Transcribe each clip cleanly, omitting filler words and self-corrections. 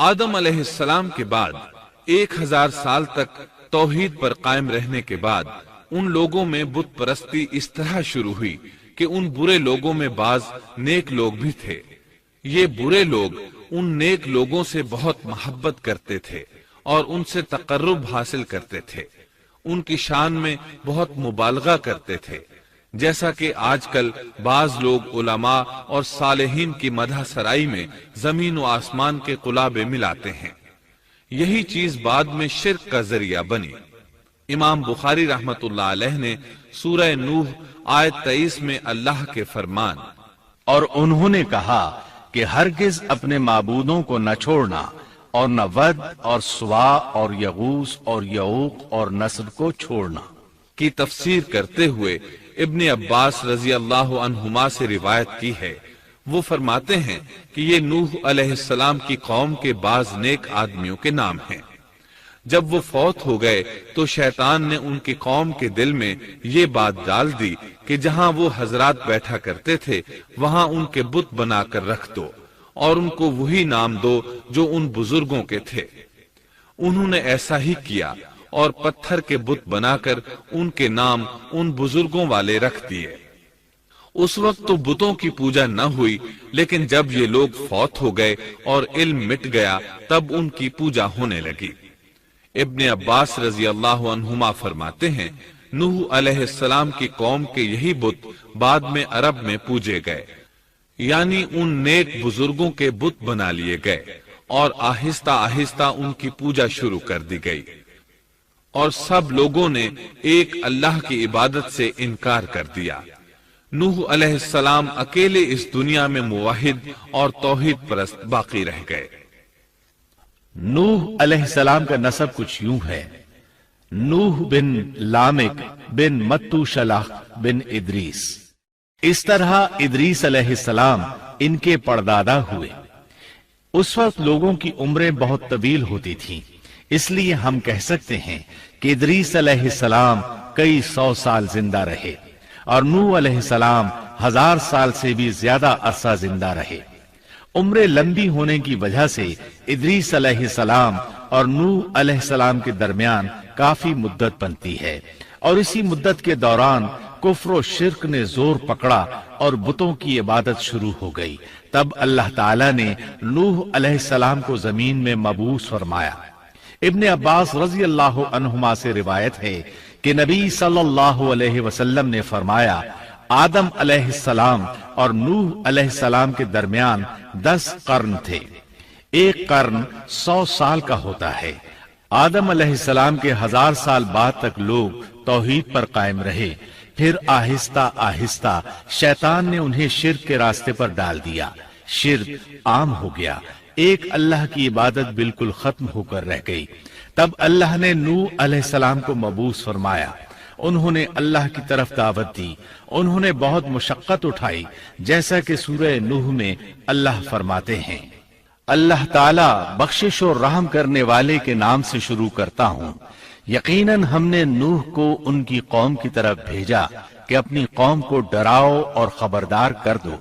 آدم علیہ السلام کے بعد 1000 سال تک توحید پر قائم رہنے کے بعد ان لوگوں میں بت پرستی اس طرح شروع ہوئی کہ ان برے لوگوں میں بعض نیک لوگ بھی تھے۔ یہ برے لوگ ان نیک لوگوں سے بہت محبت کرتے تھے اور ان سے تقرب حاصل کرتے تھے، ان کی شان میں بہت مبالغہ کرتے تھے، جیسا کہ آج کل بعض لوگ علماء اور صالحین کی مدح سرائی میں زمین و آسمان کے قلابے ملاتے ہیں۔ یہی چیز بعد میں شرک کا ذریعہ بنی۔ امام بخاری رحمت اللہ علیہ نے سورہ نوح آیت 23 میں اللہ کے فرمان اور انہوں نے کہا کہ ہرگز اپنے معبودوں کو نہ چھوڑنا اور نہ ود اور سوا اور یغوث اور یعوق اور نصر کو چھوڑنا کی تفسیر کرتے ہوئے ابن عباس رضی اللہ عنہما سے روایت کی ہے۔ وہ فرماتے ہیں کہ یہ نوح علیہ السلام کی قوم کے بعض نیک آدمیوں کے نام ہیں۔ جب وہ فوت ہو گئے تو شیطان نے ان کی قوم کے دل میں یہ بات ڈال دی کہ جہاں وہ حضرات بیٹھا کرتے تھے وہاں ان کے بت بنا کر رکھ دو اور ان کو وہی نام دو جو ان بزرگوں کے تھے۔ انہوں نے ایسا ہی کیا اور پتھر کے بت بنا کر ان کے نام ان بزرگوں والے رکھ دیے۔ اس وقت تو بتوں کی پوجا نہ ہوئی، لیکن جب یہ لوگ فوت ہو گئے اور علم مٹ گیا تب ان کی پوجا ہونے لگی۔ ابن عباس رضی اللہ عنہما فرماتے ہیں نوح علیہ السلام کی قوم کے یہی بت بعد میں عرب میں پوجے گئے، یعنی ان نیک بزرگوں کے بت بنا لیے گئے اور آہستہ آہستہ ان کی پوجا شروع کر دی گئی، اور سب لوگوں نے ایک اللہ کی عبادت سے انکار کر دیا۔ نوح علیہ السلام اکیلے اس دنیا میں موحد اور توحید پرست باقی رہ گئے۔ نوح علیہ السلام کا نسب کچھ یوں ہے: نوح بن لامک بن متو شلح بن ادریس۔ اس طرح ادریس علیہ السلام ان کے پردادا ہوئے۔ اس وقت لوگوں کی عمریں بہت طویل ہوتی تھیں، اس لیے ہم کہہ سکتے ہیں کہ ادریس علیہ السلام کئی 100 سال زندہ رہے اور نوح علیہ السلام 1000 سال سے بھی زیادہ عرصہ زندہ رہے۔ عمریں لمبی ہونے کی وجہ سے ادریس علیہ السلام اور نوح علیہ السلام کے درمیان کافی مدت بنتی ہے، اور اسی مدت کے دوران کفر و شرک نے زور پکڑا اور بتوں کی عبادت شروع ہو گئی۔ تب اللہ تعالیٰ نے نوح علیہ السلام کو زمین میں مبعوث فرمایا۔ ابن عباس رضی اللہ عنہما سے روایت ہے کہ نبی صلی اللہ علیہ وسلم نے فرمایا آدم علیہ السلام اور نوح علیہ السلام کے درمیان 10 قرن تھے۔ ایک قرن 100 سال کا ہوتا ہے۔ آدم علیہ السلام کے 1000 سال بعد تک لوگ توحید پر قائم رہے، پھر آہستہ آہستہ شیطان نے انہیں شرک کے راستے پر ڈال دیا۔ شرک عام ہو گیا، ایک اللہ کی عبادت بالکل ختم ہو کر رہ گئی۔ تب اللہ نے نوح علیہ السلام کو مبعوث فرمایا۔ انہوں نے اللہ کی طرف دعوت دی، انہوں نے بہت مشقت اٹھائی، جیسا کہ سورہ نوح میں اللہ فرماتے ہیں اللہ تعالیٰ بخشش و رحم کرنے والے کے نام سے شروع کرتا ہوں۔ یقیناً ہم نے نوح کو ان کی قوم کی طرف بھیجا کہ اپنی قوم کو ڈراؤ اور خبردار کر دو،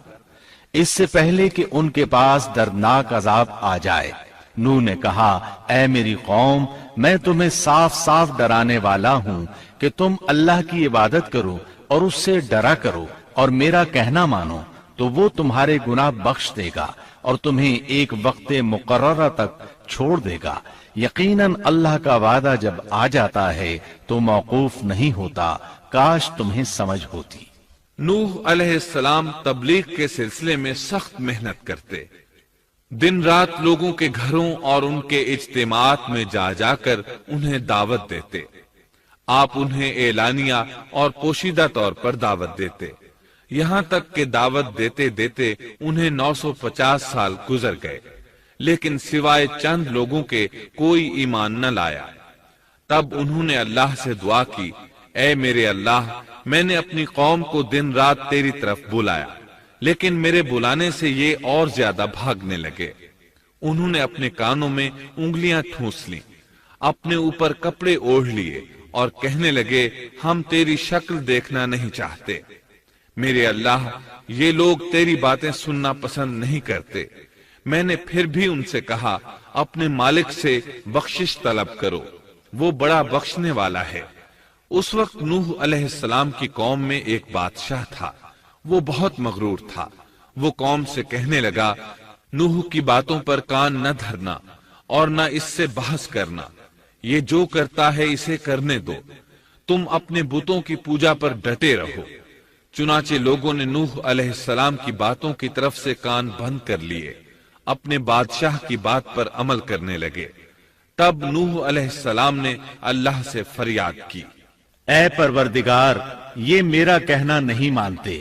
اس سے پہلے کہ ان کے پاس دردناک عذاب آ جائے۔ نوح نے کہا اے میری قوم، میں تمہیں صاف صاف ڈرانے والا ہوں کہ تم اللہ کی عبادت کرو اور اس سے ڈرا کرو اور میرا کہنا مانو، تو وہ تمہارے گناہ بخش دے گا اور تمہیں ایک وقت مقررہ تک چھوڑ دے گا۔ یقیناً اللہ کا وعدہ جب آ جاتا ہے تو موقوف نہیں ہوتا، کاش تمہیں سمجھ ہوتی۔ نوح علیہ السلام تبلیغ کے سلسلے میں سخت محنت کرتے، دن رات لوگوں کے گھروں اور ان کے اجتماعات میں جا جا کر انہیں دعوت دیتے۔ آپ انہیں اعلانیہ اور پوشیدہ طور پر دعوت دیتے، یہاں تک کہ دعوت دیتے دیتے انہیں 950 سال گزر گئے، لیکن سوائے چند لوگوں کے کوئی ایمان نہ لایا۔ تب انہوں نے اللہ سے دعا کی اے میرے اللہ، میں نے اپنی قوم کو دن رات تیری طرف بلایا، لیکن میرے بلانے سے یہ اور زیادہ بھاگنے لگے۔ انہوں نے اپنے کانوں میں انگلیاں ٹھونس لیں، اپنے اوپر کپڑے اوڑھ لیے اور کہنے لگے ہم تیری شکل دیکھنا نہیں چاہتے۔ میرے اللہ، یہ لوگ تیری باتیں سننا پسند نہیں کرتے۔ میں نے پھر بھی ان سے کہا اپنے مالک سے بخشش طلب کرو، وہ بڑا بخشنے والا ہے۔ اس وقت نوح علیہ السلام کی قوم میں ایک بادشاہ تھا، وہ بہت مغرور تھا۔ وہ قوم سے کہنے لگا، نوح کی باتوں پر کان نہ دھرنا اور نہ اس سے بحث کرنا، یہ جو کرتا ہے اسے کرنے دو، تم اپنے بتوں کی پوجا پر ڈٹے رہو۔ چنانچہ لوگوں نے نوح علیہ السلام کی باتوں کی طرف سے کان بند کر لیے، اپنے بادشاہ کی بات پر عمل کرنے لگے۔ تب نوح علیہ السلام نے اللہ سے فریاد کی، اے پروردگار، یہ میرا کہنا نہیں مانتے،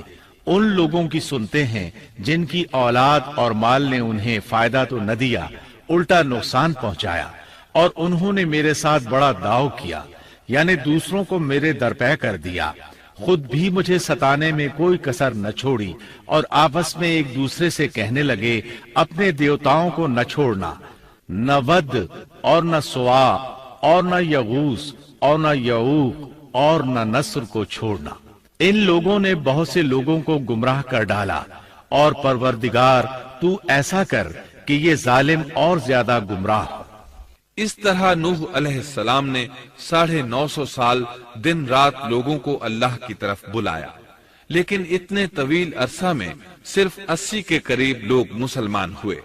ان لوگوں کی سنتے ہیں جن کی اولاد اور مال نے انہیں فائدہ تو نہ دیا، الٹا نقصان پہنچایا، اور انہوں نے میرے ساتھ بڑا داؤ کیا، یعنی دوسروں کو میرے درپے کر دیا، خود بھی مجھے ستانے میں کوئی کسر نہ چھوڑی، اور آپس میں ایک دوسرے سے کہنے لگے، اپنے دیوتاؤں کو نہ چھوڑنا، نہ ود اور نہ سوا اور نہ یغوث اور نہ یعوق اور نہ نصر کو چھوڑنا۔ ان لوگوں نے بہت سے لوگوں کو گمراہ کر ڈالا، اور پروردگار تو ایسا کر کہ یہ ظالم اور زیادہ گمراہ ہو۔ اس طرح نوح علیہ السلام نے 950 سال دن رات لوگوں کو اللہ کی طرف بلایا، لیکن اتنے طویل عرصہ میں صرف 80 کے قریب لوگ مسلمان ہوئے،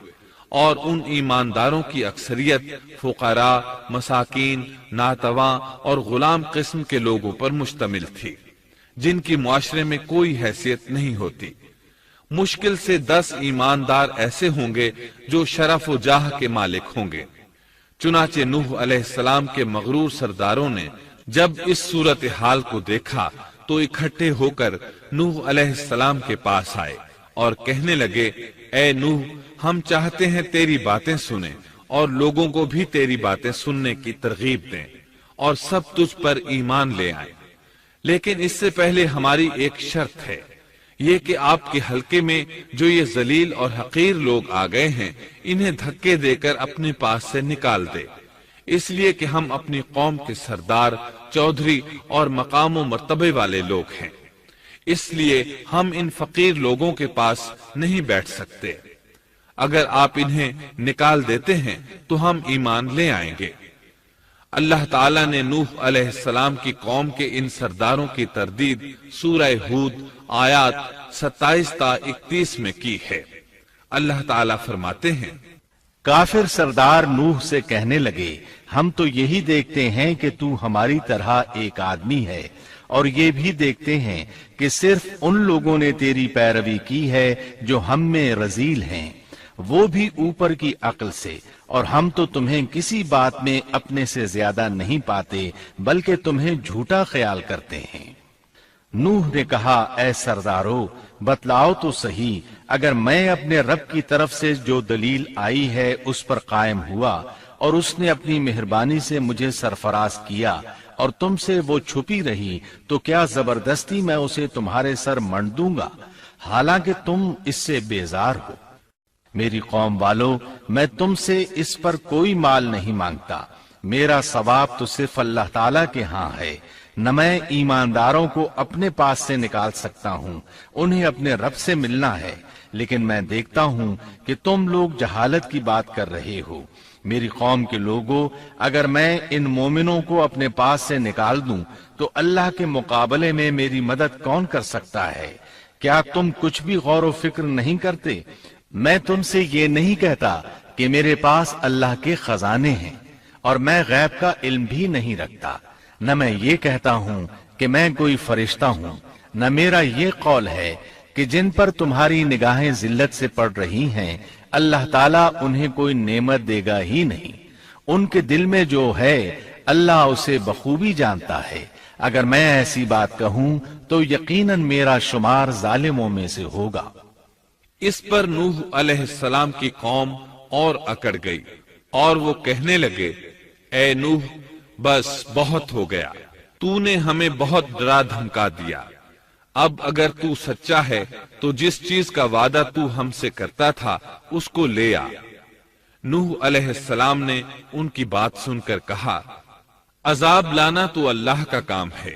اور ان ایمانداروں کی اکثریت فقراء، مساکین، ناتواں اور غلام قسم کے لوگوں پر مشتمل تھی، جن کی معاشرے میں کوئی حیثیت نہیں ہوتی۔ مشکل سے 10 ایماندار ایسے ہوں گے جو شرف و جاہ کے مالک ہوں گے۔ چنانچہ نوح علیہ السلام کے مغرور سرداروں نے جب اس صورتحال کو دیکھا تو اکٹھے ہو کر نوح علیہ السلام کے پاس آئے اور کہنے لگے، اے نوح، ہم چاہتے ہیں تیری باتیں سنیں اور لوگوں کو بھی تیری باتیں سننے کی ترغیب دیں اور سب تجھ پر ایمان لے آئیں، لیکن اس سے پہلے ہماری ایک شرط ہے، یہ کہ آپ کے حلقے میں جو یہ ذلیل اور حقیر لوگ آ گئے ہیں انہیں دھکے دے کر اپنے پاس سے نکال دے، اس لیے کہ ہم اپنی قوم کے سردار، چودھری اور مقام و مرتبے والے لوگ ہیں، اس لیے ہم ان فقیر لوگوں کے پاس نہیں بیٹھ سکتے۔ اگر آپ انہیں نکال دیتے ہیں تو ہم ایمان لے آئیں گے۔ اللہ تعالیٰ نے نوح علیہ السلام کی قوم کے ان سرداروں کی تردید سورہ ہود آیات 27 تا 31 میں کی ہے۔ اللہ تعالیٰ فرماتے ہیں، کافر سردار نوح سے کہنے لگے، ہم تو یہی دیکھتے ہیں کہ تو ہماری طرح ایک آدمی ہے، اور یہ بھی دیکھتے ہیں کہ صرف ان لوگوں نے تیری پیروی کی ہے جو ہم میں رذیل ہیں، وہ بھی اوپر کی عقل سے، اور ہم تو تمہیں کسی بات میں اپنے سے زیادہ نہیں پاتے بلکہ تمہیں جھوٹا خیال کرتے ہیں۔ نوح نے کہا، اے سردارو، بتلاؤ تو صحیح، اگر میں اپنے رب کی طرف سے جو دلیل آئی ہے اس پر قائم ہوا اور اس نے اپنی مہربانی سے مجھے سرفراز کیا اور تم سے وہ چھپی رہی، تو کیا زبردستی میں اسے تمہارے سر منڈ دوں گا، حالانکہ تم اس سے بیزار ہو۔ میری قوم والو، میں تم سے اس پر کوئی مال نہیں مانگتا، میرا ثواب تو صرف اللہ تعالیٰ کے ہاں ہے، نہ میں ایمانداروں کو اپنے پاس سے نکال سکتا ہوں، انہیں اپنے رب سے ملنا ہے، لیکن میں دیکھتا ہوں کہ تم لوگ جہالت کی بات کر رہے ہو۔ میری قوم کے لوگوں، اگر میں ان مومنوں کو اپنے پاس سے نکال دوں تو اللہ کے مقابلے میں میری مدد کون کر سکتا ہے؟ کیا تم کچھ بھی غور و فکر نہیں کرتے؟ میں تم سے یہ نہیں کہتا کہ میرے پاس اللہ کے خزانے ہیں اور میں غیب کا علم بھی نہیں رکھتا، نہ میں یہ کہتا ہوں کہ میں کوئی فرشتہ ہوں، نہ میرا یہ قول ہے کہ جن پر تمہاری نگاہیں ذلت سے پڑ رہی ہیں اللہ تعالیٰ انہیں کوئی نعمت دے گا ہی نہیں، ان کے دل میں جو ہے اللہ اسے بخوبی جانتا ہے۔ اگر میں ایسی بات کہوں تو یقیناً میرا شمار ظالموں میں سے ہوگا۔ اس پر نوح علیہ السلام کی قوم اور اکڑ گئی اور وہ کہنے لگے، اے نوح، بس بہت ہو گیا، تو نے ہمیں بہت ڈرا دھمکا دیا، اب اگر تو سچا ہے تو جس چیز کا وعدہ تو ہم سے کرتا تھا اس کو لے آ۔ نوح علیہ السلام نے ان کی بات سن کر کہا، عذاب لانا تو اللہ کا کام ہے،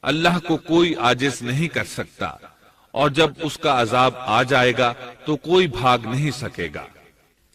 اللہ کو کوئی عاجز نہیں کر سکتا، اور جب اس کا عذاب آ جائے گا تو کوئی بھاگ نہیں سکے گا۔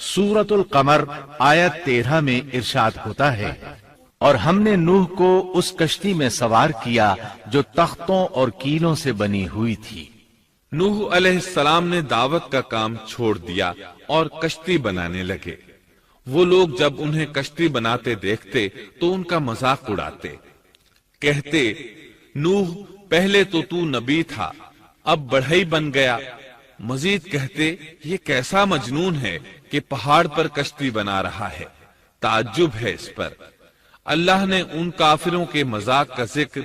سورۃ القمر آیت 13 میں ارشاد ہوتا ہے، اور ہم نے نوح کو اس کشتی میں سوار کیا جو تختوں اور کیلوں سے بنی ہوئی تھی۔ نوح علیہ السلام نے دعوت کا کام چھوڑ دیا اور کشتی بنانے لگے۔ وہ لوگ جب انہیں کشتی بناتے دیکھتے تو ان کا مذاق اڑاتے، کہتے، نوح پہلے تو نبی تھا، اب بڑھئی بن گیا۔ مزید کہتے، یہ کیسا مجنون ہے کہ پہاڑ پر کشتی بنا رہا ہے، تعجب ہے اس پر۔ اللہ نے ان کافروں کے مذاق کا ذکر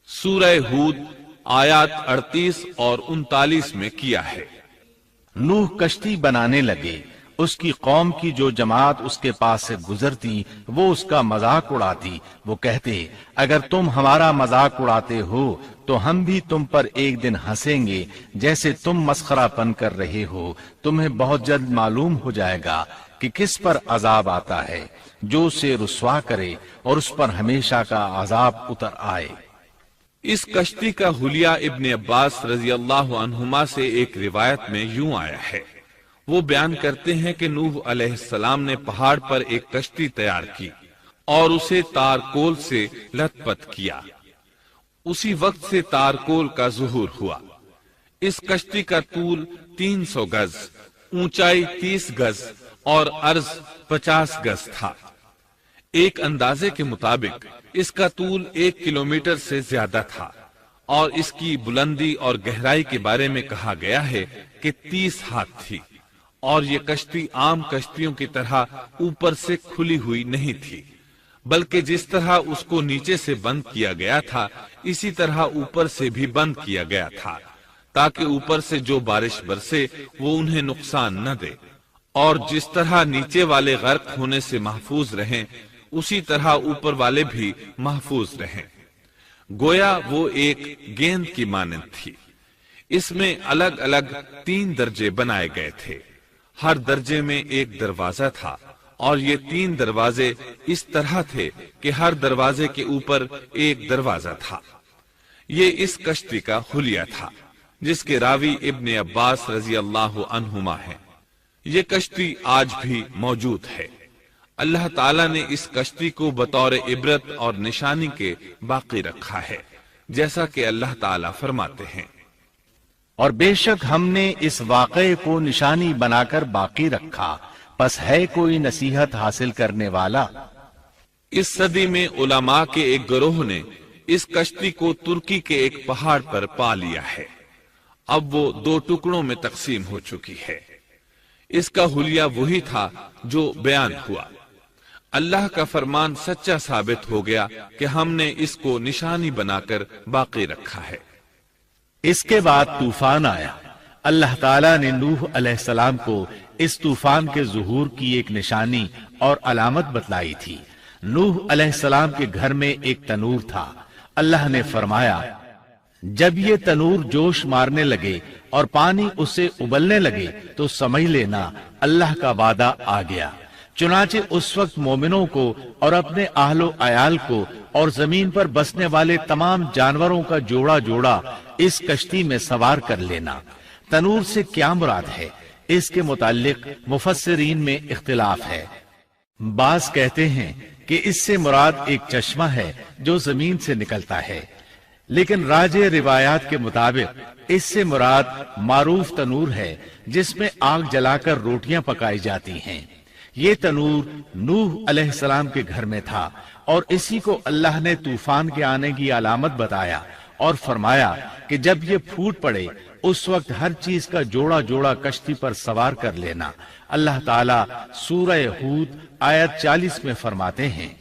سورہ ہود آیات 38 اور 39 میں کیا ہے۔ نوح کشتی بنانے لگے، اس کی قوم کی جو جماعت اس کے پاس سے گزرتی وہ اس کا مذاق اڑاتی۔ وہ کہتے، اگر تم ہمارا مذاق اڑاتے ہو تو ہم بھی تم پر ایک دن ہنسیں گے، جیسے تم مسخرہ پن کر رہے ہو۔ تمہیں بہت جلد معلوم ہو جائے گا کہ کس پر عذاب آتا ہے، جو اسے رسوا کرے اور اس پر ہمیشہ کا عذاب اتر آئے۔ اس کشتی کا حلیہ ابن عباس رضی اللہ عنہما سے ایک روایت میں یوں آیا ہے۔ وہ بیان کرتے ہیں کہ نوح علیہ السلام نے پہاڑ پر ایک کشتی تیار کی اور اسے تارکول سے لت پت کیا۔ اسی وقت سے تارکول کا ظہور ہوا۔ اس کشتی کا طول 300 گز، اونچائی 30 گز اور عرض 50 گز تھا۔ ایک اندازے کے مطابق اس کا طول 1 کلومیٹر سے زیادہ تھا، اور اس کی بلندی اور گہرائی کے بارے میں کہا گیا ہے کہ 30 ہاتھ تھی، اور یہ کشتی عام کشتیوں کی طرح اوپر سے کھلی ہوئی نہیں تھی، بلکہ جس طرح اس کو نیچے سے بند کیا گیا تھا اسی طرح اوپر سے بھی بند کیا گیا تھا، تاکہ اوپر سے جو بارش برسے وہ انہیں نقصان نہ دے، اور جس طرح نیچے والے غرق ہونے سے محفوظ رہیں اسی طرح اوپر والے بھی محفوظ رہیں۔ گویا وہ ایک گیند کی مانند تھی۔ اس میں الگ الگ 3 درجے بنائے گئے تھے، ہر درجے میں ایک دروازہ تھا، اور یہ 3 دروازے اس طرح تھے کہ ہر دروازے کے اوپر ایک دروازہ تھا۔ یہ اس کشتی کا حلیہ تھا، جس کے راوی ابن عباس رضی اللہ عنہما ہیں۔ یہ کشتی آج بھی موجود ہے۔ اللہ تعالیٰ نے اس کشتی کو بطور عبرت اور نشانی کے باقی رکھا ہے، جیسا کہ اللہ تعالیٰ فرماتے ہیں، اور بے شک ہم نے اس واقعے کو نشانی بنا کر باقی رکھا، پس ہے کوئی نصیحت حاصل کرنے والا۔ اس صدی میں علماء کے ایک گروہ نے اس کشتی کو ترکی کے ایک پہاڑ پر پا لیا ہے۔ اب وہ 2 ٹکڑوں میں تقسیم ہو چکی ہے۔ اس کا حلیہ وہی تھا جو بیان ہوا۔ اللہ کا فرمان سچا ثابت ہو گیا کہ ہم نے اس کو نشانی بنا کر باقی رکھا ہے۔ اس کے بعد طوفان آیا۔ اللہ تعالیٰ نے نوح علیہ السلام کو اس طوفان کے ظہور کی ایک نشانی اور علامت بتلائی تھی۔ نوح علیہ السلام کے گھر میں ایک تنور تھا۔ اللہ نے فرمایا، جب یہ تنور جوش مارنے لگے اور پانی اس سے ابلنے لگے تو سمجھ لینا اللہ کا وعدہ آ گیا۔ چنانچہ اس وقت مومنوں کو اور اپنے اہل و عیال کو اور زمین پر بسنے والے تمام جانوروں کا جوڑا جوڑا اس کشتی میں سوار کر لینا۔ تنور سے کیا مراد ہے، اس کے متعلق مفسرین میں اختلاف ہے۔ بعض کہتے ہیں کہ اس سے مراد ایک چشمہ ہے جو زمین سے نکلتا ہے، لیکن راجح روایات کے مطابق اس سے مراد معروف تنور ہے جس میں آگ جلا کر روٹیاں پکائی جاتی ہیں۔ یہ تنور نوح علیہ السلام کے گھر میں تھا، اور اسی کو اللہ نے طوفان کے آنے کی علامت بتایا اور فرمایا کہ جب یہ پھوٹ پڑے اس وقت ہر چیز کا جوڑا جوڑا کشتی پر سوار کر لینا۔ اللہ تعالیٰ سورہ ہود آیت 40 میں فرماتے ہیں،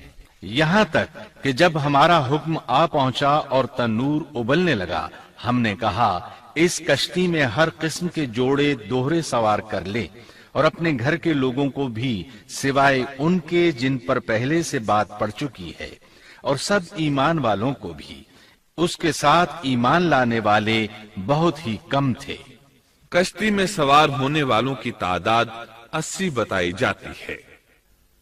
یہاں تک کہ جب ہمارا حکم آ پہنچا اور تنور ابلنے لگا، ہم نے کہا اس کشتی میں ہر قسم کے جوڑے دوہرے سوار کر لے، اور اپنے گھر کے لوگوں کو بھی سوائے ان کے جن پر پہلے سے بات پڑ چکی ہے، اور سب ایمان والوں کو بھی۔ اس کے ساتھ ایمان لانے والے بہت ہی کم تھے۔ کشتی میں سوار ہونے والوں کی تعداد 80 بتائی جاتی ہے۔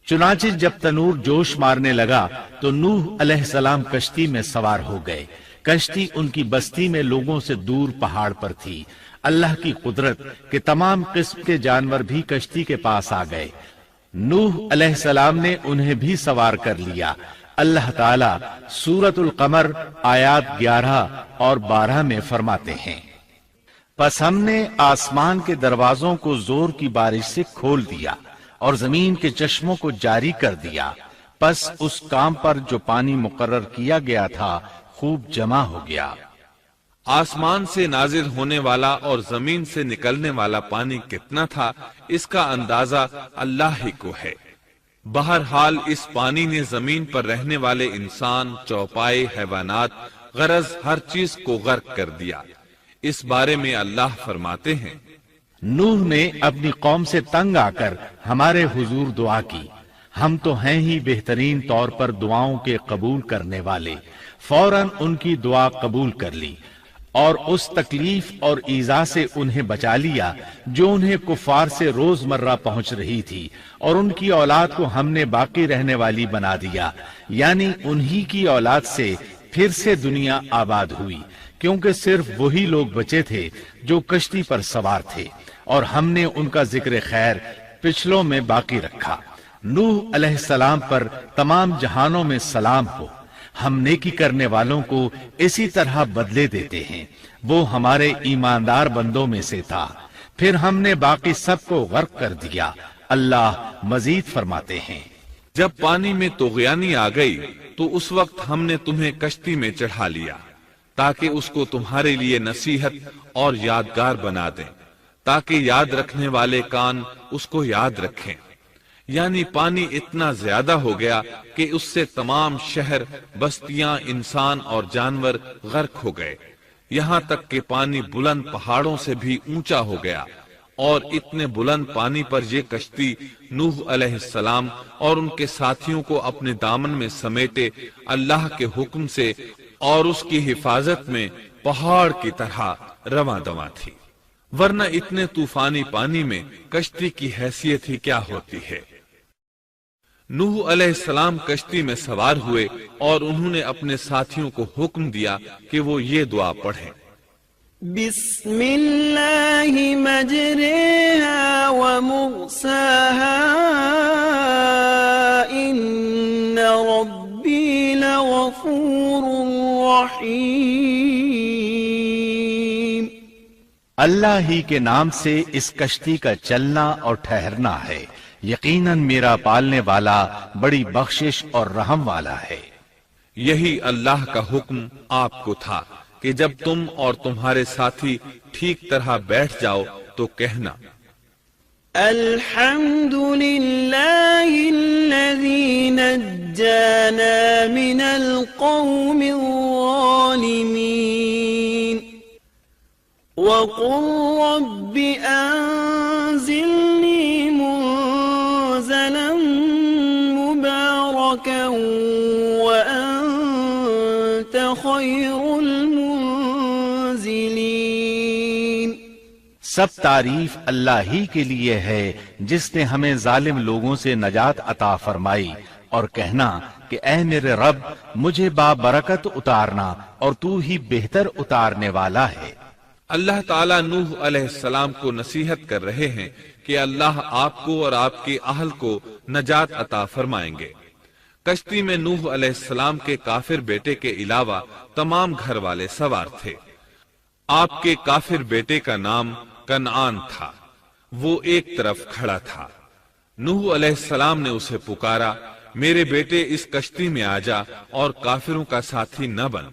چنانچہ جب تنور جوش مارنے لگا تو نوح علیہ السلام کشتی میں سوار ہو گئے۔ کشتی ان کی بستی میں لوگوں سے دور پہاڑ پر تھی۔ اللہ کی قدرت کہ تمام قسم کے جانور بھی کشتی کے پاس آ گئے۔ نوح علیہ السلام نے انہیں بھی سوار کر لیا۔ اللہ تعالیٰ سورۃ القمر آیات 11 اور 12 میں فرماتے ہیں، پس ہم نے آسمان کے دروازوں کو زور کی بارش سے کھول دیا اور زمین کے چشموں کو جاری کر دیا، پس اس کام پر جو پانی مقرر کیا گیا تھا خوب جمع ہو گیا۔ آسمان سے نازل ہونے والا اور زمین سے نکلنے والا پانی کتنا تھا، اس کا اندازہ اللہ ہی کو ہے۔ بہرحال اس پانی نے زمین پر رہنے والے انسان، چوپائے، حیوانات، غرض ہر چیز کو غرق کر دیا۔ اس بارے میں اللہ فرماتے ہیں، نوح نے اپنی قوم سے تنگ آ کر ہمارے حضور دعا کی، ہم تو ہیں ہی بہترین طور پر دعاؤں کے قبول کرنے والے۔ فوراً ان کی دعا قبول کر لی اور اس تکلیف اور ایذا سے انہیں بچا لیا جو انہیں کفار سے روزمرہ پہنچ رہی تھی، اور ان کی اولاد کو ہم نے باقی رہنے والی بنا دیا، یعنی انہی کی اولاد سے پھر سے دنیا آباد ہوئی، کیونکہ صرف وہی لوگ بچے تھے جو کشتی پر سوار تھے، اور ہم نے ان کا ذکر خیر پچھلوں میں باقی رکھا۔ نوح علیہ السلام پر تمام جہانوں میں سلام ہو، ہم نیکی کرنے والوں کو اسی طرح بدلے دیتے ہیں، وہ ہمارے ایماندار بندوں میں سے تھا، پھر ہم نے باقی سب کو غرق کر دیا۔ اللہ مزید فرماتے ہیں، جب پانی میں طغیانی آ گئی تو اس وقت ہم نے تمہیں کشتی میں چڑھا لیا تاکہ اس کو تمہارے لیے نصیحت اور یادگار بنا دیں، تاکہ یاد رکھنے والے کان اس کو یاد رکھیں۔ یعنی پانی اتنا زیادہ ہو گیا کہ اس سے تمام شہر، بستیاں، انسان اور جانور غرق ہو گئے، یہاں تک کہ پانی بلند پہاڑوں سے بھی اونچا ہو گیا، اور اتنے بلند پانی پر یہ کشتی نوح علیہ السلام اور ان کے ساتھیوں کو اپنے دامن میں سمیٹے اللہ کے حکم سے اور اس کی حفاظت میں پہاڑ کی طرح رواں دواں تھی، ورنہ اتنے طوفانی پانی میں کشتی کی حیثیت ہی کیا ہوتی ہے۔ نوح علیہ السلام کشتی میں سوار ہوئے اور انہوں نے اپنے ساتھیوں کو حکم دیا کہ وہ یہ دعا پڑھیں، بسم اللہ مجریہا ومرساہا ان ربی لغفور رحیم۔ اللہ ہی کے نام سے اس کشتی کا چلنا اور ٹھہرنا ہے، یقیناً میرا پالنے والا بڑی بخشش اور رحم والا ہے۔ یہی اللہ کا حکم آپ کو تھا کہ جب تم اور تمہارے ساتھی ٹھیک طرح بیٹھ جاؤ تو کہنا، الحمد للہ الذی نجانا من القوم الظالمین وقل رب انزلنی منزلا مبارکا وانت خیر المنزلین۔ سب تعریف اللہ ہی کے لیے ہے جس نے ہمیں ظالم لوگوں سے نجات عطا فرمائی، اور کہنا کہ اے میرے رب مجھے بابرکت اتارنا اور تو ہی بہتر اتارنے والا ہے۔ اللہ تعالیٰ نوح علیہ السلام کو نصیحت کر رہے ہیں کہ اللہ آپ کو اور آپ کے اہل کو نجات عطا فرمائیں گے۔ کشتی میں نوح علیہ السلام کے کافر بیٹے کے علاوہ تمام گھر والے سوار تھے۔ آپ کے کافر بیٹے کا نام کنعان تھا، وہ ایک طرف کھڑا تھا۔ نوح علیہ السلام نے اسے پکارا، میرے بیٹے اس کشتی میں آ جا اور کافروں کا ساتھی نہ بن،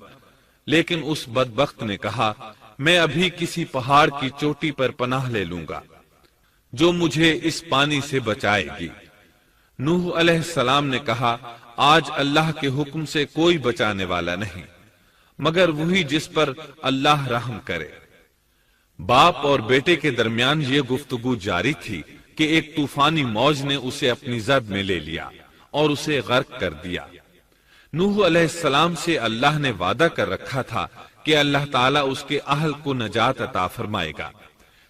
لیکن اس بدبخت نے کہا، میں ابھی کسی پہاڑ کی چوٹی پر پناہ لے لوں گا جو مجھے اس پانی سے بچائے گی۔ نوح علیہ السلام نے کہا، آج اللہ کے حکم سے کوئی بچانے والا نہیں مگر وہی جس پر اللہ رحم کرے۔ باپ اور بیٹے کے درمیان یہ گفتگو جاری تھی کہ ایک طوفانی موج نے اسے اپنی زد میں لے لیا اور اسے غرق کر دیا۔ نوح علیہ السلام سے اللہ نے وعدہ کر رکھا تھا کہ اللہ تعالیٰ اس کے اہل کو نجات عطا فرمائے گا۔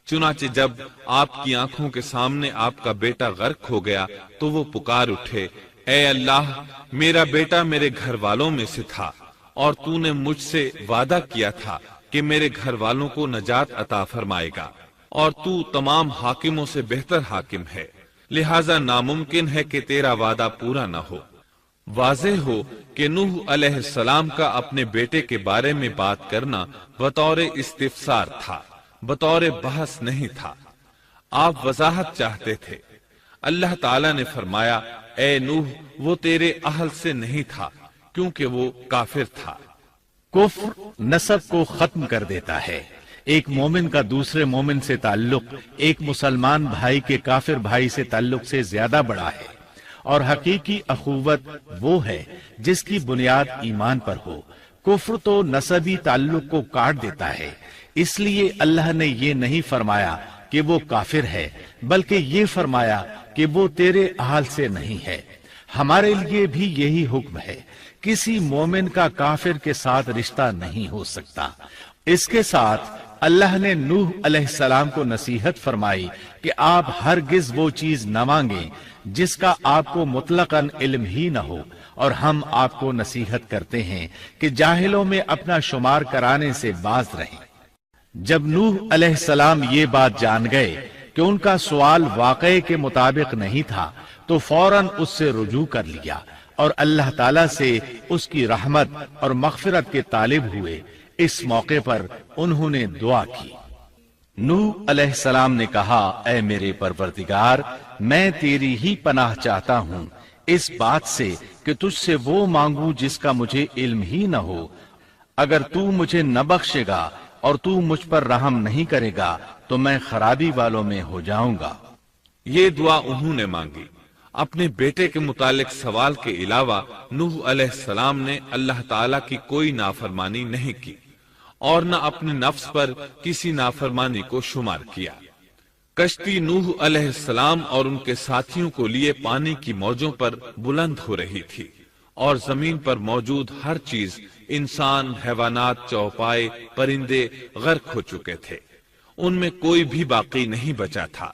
چنانچہ جب آپ کی آنکھوں کے سامنے آپ کا بیٹا غرق ہو گیا تو وہ پکار اٹھے، اے اللہ، میرا بیٹا میرے گھر والوں میں سے تھا اور تو نے مجھ سے وعدہ کیا تھا کہ میرے گھر والوں کو نجات عطا فرمائے گا، اور تو تمام حاکموں سے بہتر حاکم ہے، لہذا ناممکن ہے کہ تیرا وعدہ پورا نہ ہو۔ واضح ہو کہ نوح علیہ السلام کا اپنے بیٹے کے بارے میں بات کرنا بطور استفسار تھا، بطور بحث نہیں تھا۔ آپ وضاحت چاہتے تھے۔ اللہ تعالی نے فرمایا، اے نوح، وہ تیرے اہل سے نہیں تھا کیونکہ وہ کافر تھا۔ کفر نسب کو ختم کر دیتا ہے۔ ایک مومن کا دوسرے مومن سے تعلق ایک مسلمان بھائی کے کافر بھائی سے تعلق سے زیادہ بڑا ہے، اور حقیقی اخوت وہ ہے جس کی بنیاد ایمان پر ہو۔ کفر تو نسبی تعلق کو کاٹ دیتا ہے، اس لیے اللہ نے یہ نہیں فرمایا کہ وہ کافر ہے، بلکہ یہ فرمایا کہ وہ تیرے اہل سے نہیں ہے۔ ہمارے لیے بھی یہی حکم ہے، کسی مومن کا کافر کے ساتھ رشتہ نہیں ہو سکتا۔ اس کے ساتھ اللہ نے نوح علیہ السلام کو نصیحت فرمائی کہ آپ ہرگز وہ چیز نہ مانگیں جس کا آپ کو مطلقاً علم ہی نہ ہو، اور ہم آپ کو نصیحت کرتے ہیں کہ جاہلوں میں اپنا شمار کرانے سے باز رہیں۔ جب نوح علیہ السلام یہ بات جان گئے کہ ان کا سوال واقعے کے مطابق نہیں تھا تو فوراً اس سے رجوع کر لیا اور اللہ تعالیٰ سے اس کی رحمت اور مغفرت کے طالب ہوئے۔ اس موقع پر انہوں نے دعا کی۔ نوح علیہ السلام نے کہا، اے میرے پروردگار، میں تیری ہی پناہ چاہتا ہوں اس بات سے کہ تجھ سے وہ مانگوں جس کا مجھے علم ہی نہ ہو۔ اگر تو مجھے نہ بخشے گا اور تو مجھ پر رحم نہیں کرے گا تو میں خرابی والوں میں ہو جاؤں گا۔ یہ دعا انہوں نے مانگی۔ اپنے بیٹے کے متعلق سوال کے علاوہ نوح علیہ السلام نے اللہ تعالیٰ کی کوئی نافرمانی نہیں کی اور نہ اپنے نفس پر کسی نافرمانی کو شمار کیا۔ کشتی نوح علیہ السلام اور ان کے ساتھیوں کو لیے پانی کی موجوں پر بلند ہو رہی تھی، اور زمین پر موجود ہر چیز، انسان، حیوانات، چوپائے، پرندے غرق ہو چکے تھے۔ ان میں کوئی بھی باقی نہیں بچا تھا۔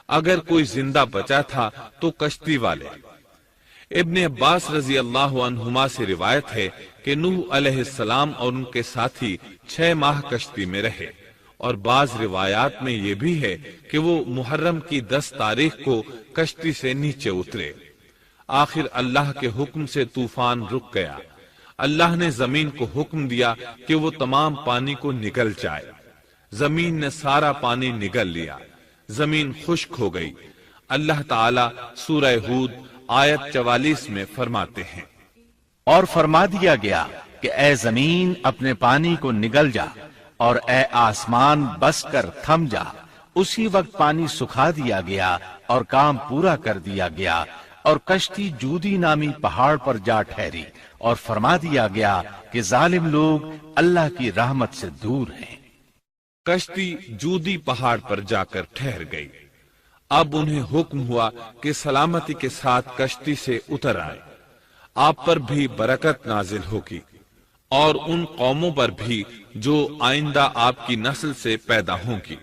اگر کوئی زندہ بچا تھا تو کشتی والے۔ ابن عباس رضی اللہ عنہما سے روایت ہے کہ نوح علیہ السلام اور ان کے ساتھی 6 ماہ کشتی میں رہے، اور بعض روایات میں یہ بھی ہے کہ وہ محرم کی 10 تاریخ کو کشتی سے نیچے اترے۔ آخر اللہ کے حکم سے طوفان رک گیا۔ اللہ نے زمین کو حکم دیا کہ وہ تمام پانی کو نگل جائے۔ زمین نے سارا پانی نگل لیا، زمین خشک ہو گئی۔ اللہ تعالیٰ سورہ ہود آیت 44 میں فرماتے ہیں، اور فرما دیا گیا کہ اے زمین اپنے پانی کو نگل جا، اور اے آسمان بس کر تھم جا۔ اسی وقت پانی سکھا دیا گیا اور کام پورا کر دیا گیا، اور کشتی جودی نامی پہاڑ پر جا ٹھہری، اور فرما دیا گیا کہ ظالم لوگ اللہ کی رحمت سے دور ہیں۔ کشتی جودی پہاڑ پر جا کر ٹھہر گئی۔ اب انہیں حکم ہوا کہ سلامتی کے ساتھ کشتی سے اتر آئے۔ آپ پر بھی برکت نازل ہوگی، اور ان قوموں پر بھی جو آئندہ آپ کی نسل سے پیدا ہوں گی،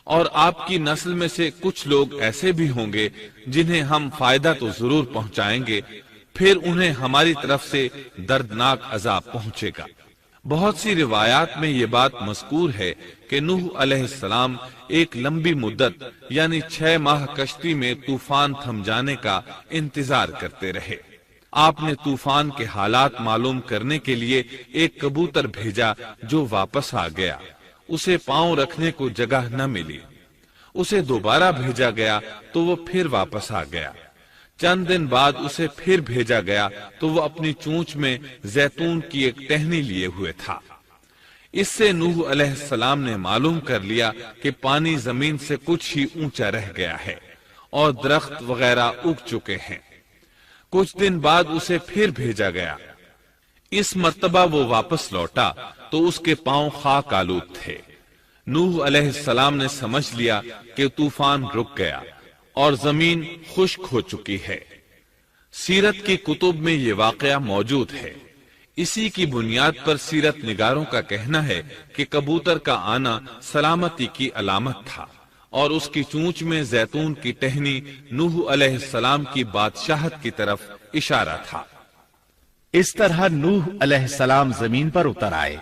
اور آپ کی نسل میں سے کچھ لوگ ایسے بھی ہوں گے جنہیں ہم فائدہ تو ضرور پہنچائیں گے، پھر انہیں ہماری طرف سے دردناک عذاب پہنچے گا۔ بہت سی روایات میں یہ بات مذکور ہے کہ نوح علیہ السلام ایک لمبی مدت یعنی 6 ماہ کشتی میں طوفان تھم جانے کا انتظار کرتے رہے۔ آپ نے طوفان کے حالات معلوم کرنے کے لیے ایک کبوتر بھیجا جو واپس آ گیا۔ اسے پاؤں رکھنے کو جگہ نہ ملی۔ اسے دوبارہ بھیجا گیا تو وہ پھر واپس آ گیا۔ چند دن بعد اسے پھر بھیجا گیا تو وہ اپنی چونچ میں زیتون کی ایک ٹہنی لیے ہوئے تھا۔ اس سے نوح علیہ السلام نے معلوم کر لیا کہ پانی زمین سے کچھ ہی اونچا رہ گیا ہے اور درخت وغیرہ اگ چکے ہیں۔ کچھ دن بعد اسے پھر بھیجا گیا۔ اس مرتبہ وہ واپس لوٹا تو اس کے پاؤں خاک آلود تھے۔ نوح علیہ السلام نے سمجھ لیا کہ طوفان رک گیا اور زمین خشک ہو چکی ہے۔ سیرت کی کتب میں یہ واقعہ موجود ہے۔ اسی کی بنیاد پر سیرت نگاروں کا کہنا ہے کہ کبوتر کا آنا سلامتی کی علامت تھا، اور اس کی چونچ میں زیتون کی ٹہنی نوح علیہ السلام کی بادشاہت کی طرف اشارہ تھا۔ اس طرح نوح علیہ السلام زمین پر اتر آئے۔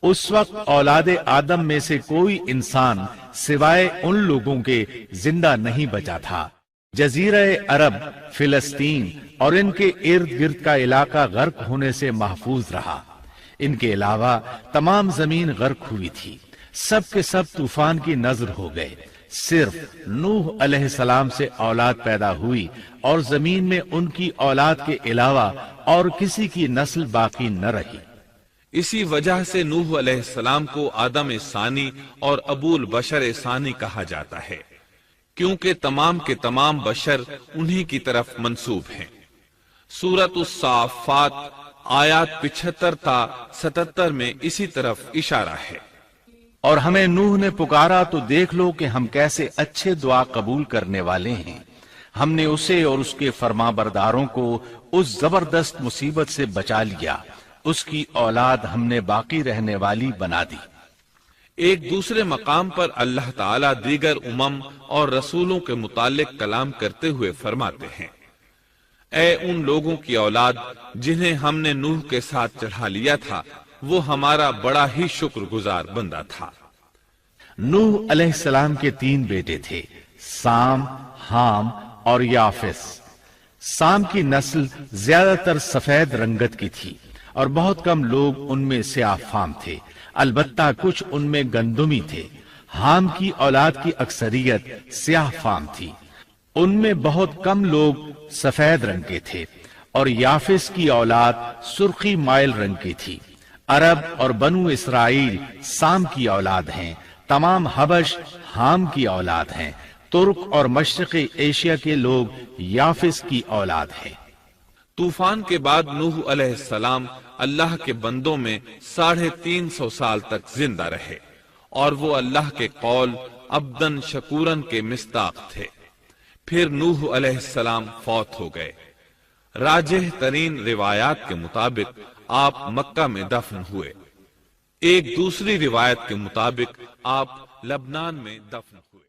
اس وقت اولاد آدم میں سے کوئی انسان سوائے ان لوگوں کے زندہ نہیں بچا تھا۔ جزیرہ عرب، فلسطین اور ان کے ارد گرد کا علاقہ غرق ہونے سے محفوظ رہا۔ ان کے علاوہ تمام زمین غرق ہوئی تھی۔ سب کے سب طوفان کی نذر ہو گئے۔ صرف نوح علیہ السلام سے اولاد پیدا ہوئی اور زمین میں ان کی اولاد کے علاوہ اور کسی کی نسل باقی نہ رہی۔ اسی وجہ سے نوح علیہ السلام کو آدم ثانی اور ابو البشر ثانی کہا جاتا ہے، کیونکہ تمام کے تمام بشر انہی کی طرف منسوب ہیں۔ سورۃ الصافات آیات 75 تا 77 میں اسی طرف اشارہ ہے۔ اور ہمیں نوح نے پکارا تو دیکھ لو کہ ہم کیسے اچھے دعا قبول کرنے والے ہیں۔ ہم نے اسے اور اس کے فرما برداروں کو اس زبردست مصیبت سے بچا لیا، اس کی اولاد ہم نے باقی رہنے والی بنا دی۔ ایک دوسرے مقام پر اللہ تعالیٰ دیگر امم اور رسولوں کے متعلق کلام کرتے ہوئے فرماتے ہیں، اے ان لوگوں کی اولاد جنہیں ہم نے نوح کے ساتھ چڑھا لیا تھا، وہ ہمارا بڑا ہی شکر گزار بندہ تھا۔ نوح علیہ السلام کے 3 بیٹے تھے، سام، حام اور یافس۔ سام کی نسل زیادہ تر سفید رنگت کی تھی اور بہت کم لوگ ان میں سیاہ فام تھے، البتہ کچھ ان میں گندمی تھے۔ حام کی اولاد کی اکثریت سیاہ فام تھی، ان میں بہت کم لوگ سفید رنگ کے تھے، اور یافس کی اولاد سرخی مائل رنگ کی تھی۔ عرب اور بنو اسرائیل سام کی اولاد ہیں، تمام حبش حام کی اولاد ہیں، ترک اور مشرقی ایشیا کے لوگ یافس کی اولاد ہیں۔ طوفان کے بعد نوح علیہ السلام اللہ کے بندوں میں 350 سال تک زندہ رہے، اور وہ اللہ کے قول عبدن شکورن کے مصداق تھے۔ پھر نوح علیہ السلام فوت ہو گئے۔ راجح ترین روایات کے مطابق آپ مکہ میں دفن ہوئے۔ ایک دوسری روایت کے مطابق آپ لبنان میں دفن ہوئے۔